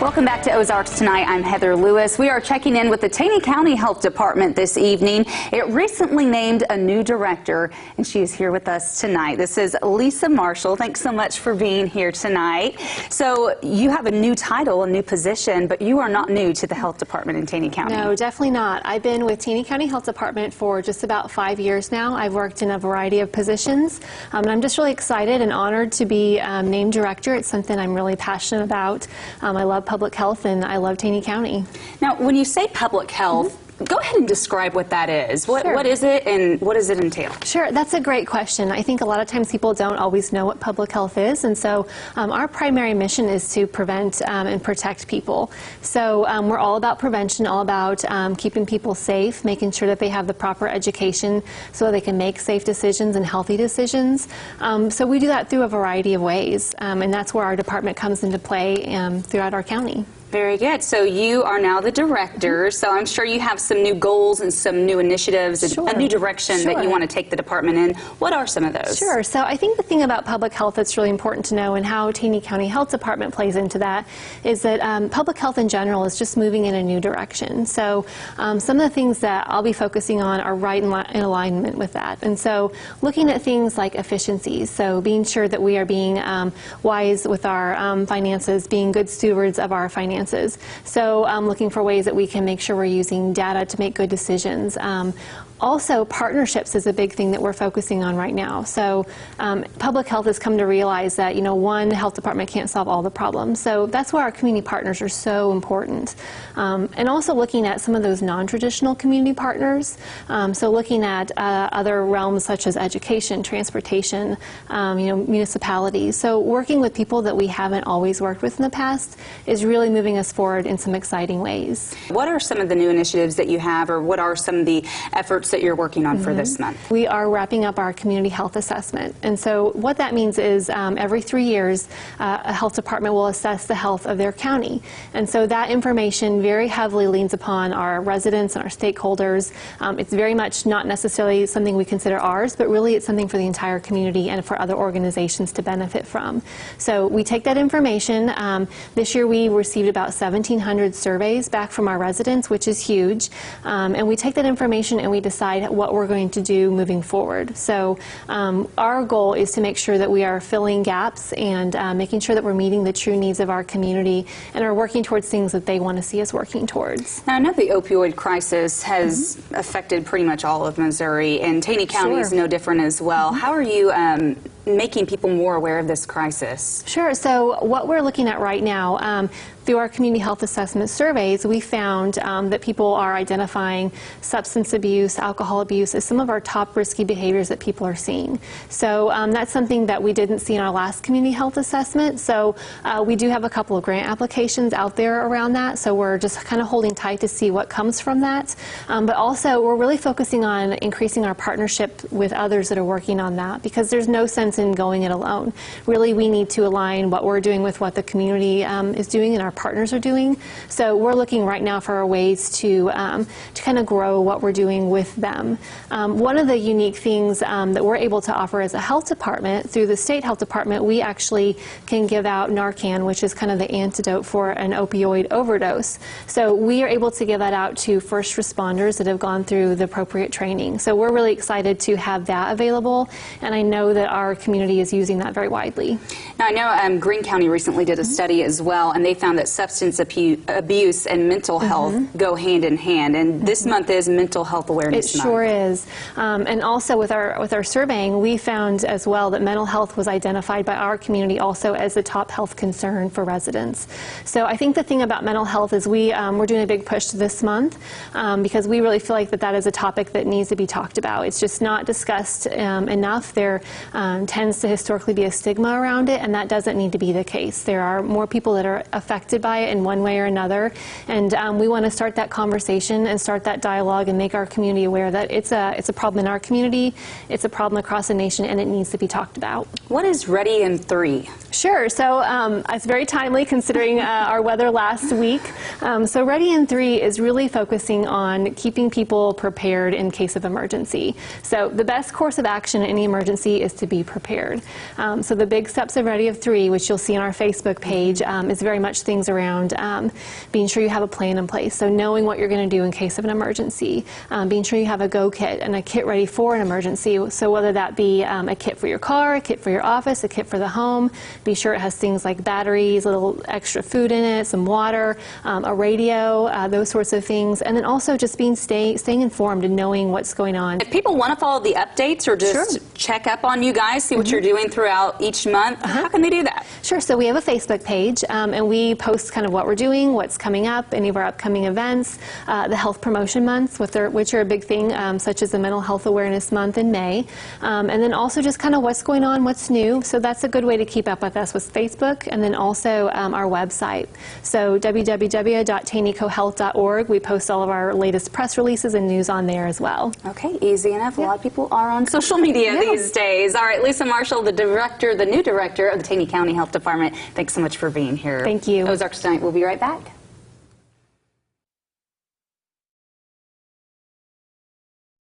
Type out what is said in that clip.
Welcome back to Ozarks Tonight. I'm Heather Lewis. We are checking in with the Taney County Health Department this evening. It recently named a new director, and she is here with us tonight. This is Lisa Marshall. Thanks so much for being here tonight. So you have a new title, a new position, but you are not new to the health department in Taney County. No, definitely not. I've been with Taney County Health Department for just about 5 years now. I've worked in a variety of positions, and I'm just really excited and honored to be named director. It's something I'm really passionate about. I love public health, and I love Taney County. Now, when you say public health, go ahead and describe what that is. What is it, and what does it entail? Sure, that's a great question. I think a lot of times people don't always know what public health is, and so our primary mission is to prevent and protect people. So we're all about prevention, all about keeping people safe, making sure that they have the proper education so they can make safe decisions and healthy decisions. So we do that through a variety of ways, and that's where our department comes into play throughout our county. Very good. So you are now the director, so I'm sure you have some new goals and some new initiatives, and a new direction that you want to take the department in. What are some of those? Sure. So I think the thing about public health that's really important to know, and how Taney County Health Department plays into that, is that public health in general is just moving in a new direction. So some of the things that I'll be focusing on are right in alignment with that. And so looking at things like efficiencies, so being sure that we are being wise with our finances, being good stewards of our finances. So looking for ways that we can make sure we're using data to make good decisions. Also, partnerships is a big thing that we're focusing on right now. So public health has come to realize that, one health department can't solve all the problems. So that's why our community partners are so important. And also looking at some of those non-traditional community partners. So looking at other realms such as education, transportation, municipalities. So working with people that we haven't always worked with in the past is really moving us forward in some exciting ways. What are some of the new initiatives that you have, or what are some of the efforts that you're working on for this month? We are wrapping up our community health assessment, and so what that means is every 3 years a health department will assess the health of their county, and so that information very heavily leans upon our residents and our stakeholders. It's very much not necessarily something we consider ours, but really it's something for the entire community and for other organizations to benefit from. So we take that information. This year we received about 1,700 surveys back from our residents, which is huge, and we take that information and we decide what we're going to do moving forward. So our goal is to make sure that we are filling gaps and making sure that we're meeting the true needs of our community and are working towards things that they want to see us working towards. Now, I know the opioid crisis has affected pretty much all of Missouri, and Taney County is no different as well. How are you making people more aware of this crisis? Sure. So what we're looking at right now, through our community health assessment surveys, we found that people are identifying substance abuse, alcohol abuse as some of our top risky behaviors that people are seeing. So that's something that we didn't see in our last community health assessment. So we do have a couple of grant applications out there around that. So we're just kind of holding tight to see what comes from that. But also we're really focusing on increasing our partnership with others that are working on that, because there's no sense in going it alone. Really, we need to align what we're doing with what the community is doing and our partners are doing. So we're looking right now for ways to kind of grow what we're doing with them. One of the unique things that we're able to offer as a health department, through the state health department, we actually can give out Narcan, which is kind of the antidote for an opioid overdose. So we are able to give that out to first responders that have gone through the appropriate training. So we're really excited to have that available, and I know that our community is using that very widely. Now, I know Greene County recently did a study as well, and they found that substance abuse and mental health go hand in hand, and this month is Mental Health Awareness Month. It sure is. And also with our surveying, we found as well that mental health was identified by our community also as the top health concern for residents. So I think the thing about mental health is we're doing a big push this month because we really feel like that is a topic that needs to be talked about. It's just not discussed enough. There tends to historically be a stigma around it, and that doesn't need to be the case. There are more people that are affected by it in one way or another, and we want to start that conversation and start that dialogue and make our community aware that it's a problem in our community, it's a problem across the nation, and it needs to be talked about. What is Ready in 3? Sure. So it's very timely considering our weather last week. So Ready in 3 is really focusing on keeping people prepared in case of emergency. So the best course of action in any emergency is to be prepared. prepared. So the big steps of Ready of 3, which you'll see on our Facebook page, is very much things around being sure you have a plan in place. So knowing what you're going to do in case of an emergency, being sure you have a go kit and a kit ready for an emergency. So whether that be a kit for your car, a kit for your office, a kit for the home, be sure it has things like batteries, a little extra food in it, some water, a radio, those sorts of things. And then also just staying informed and knowing what's going on. If people want to follow the updates or just check up on you guys, see what you're doing throughout each month, how can they do that? Sure. So we have a Facebook page, and we post kind of what we're doing, what's coming up, any of our upcoming events, the health promotion months, which are a big thing, such as the Mental Health Awareness Month in May, and then also just kind of what's going on, what's new. So that's a good way to keep up with us with Facebook, and then also our website. So www.taneycohealth.org. We post all of our latest press releases and news on there as well. Okay, easy enough. A lot of people are on social media these days. All right, Lisa Marshall, the new director of the Taney County Health Department. Thanks so much for being here. Thank you. Ozarks Tonight. We'll be right back.